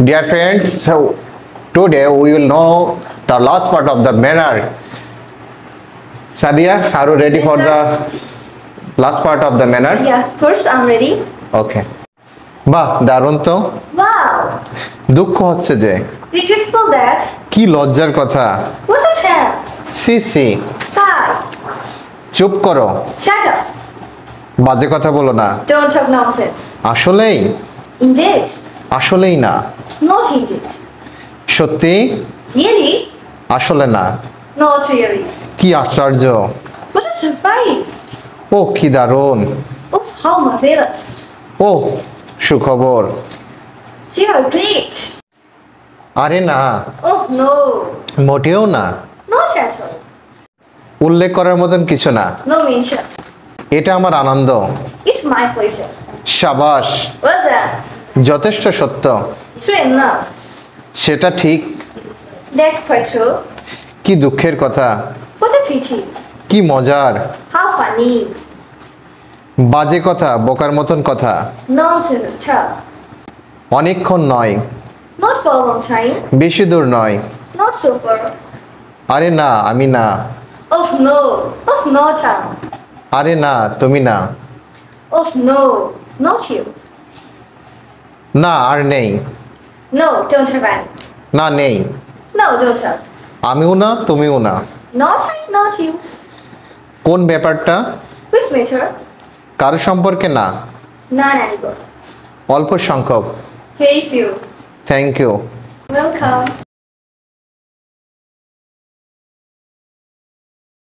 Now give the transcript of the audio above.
Dear friends, so today we will know the last part of the manner. Sadia, are you ready Yes, for sir. the last part of the manner? Yeah, of course, I'm ready. Okay. বাহ দারুণ তো। Wow! দুঃখ হচ্ছে যে, Regretful that. কি লজ্জার কথা। What a shame. সি সি, Five. চুপ করো, Shut up. বাজে কথা বলো না। Don't talk nonsense. আসলেই Indeed. আসলেই না, Not indeed. সত্যি Really? আসলে না। Not really. কি আশ্চর্য, What a surprise. ও কি দারুণ, Oh, how marvelous. ও সুখবর। Dear, great. আরে না, Oh, no. মোটেও না, Not at all. উল্লেখ করার মতন কিছু না। No mention. এটা আমার আনন্দ। It's my pleasure. সাবাস, Well done. যথেষ্ট সত্য। True enough. সেটা ঠিক। That's quite true. কি দুঃখের কথা, What a pity. কি মজার। How funny. বাজে কথা, বোকার মতন কথা। Nonsense stuff. অনেকক্ষণ নয়, Not for a long time. বেশি দূর নয়। Not so far. আরে না, আমি না। Oh no. Oh no, Tom. আরে না, তুমি না। Oh no. Not you. না আর নেই, No, don't have any. না নেই। No, don't have. আমিও না, তুমিও না। Not I, not you. কোন ব্যাপারটা? Which matter? কারো সম্পর্কে না, None anybody. অল্প সংখ্যক। Very few. Thank you. Welcome.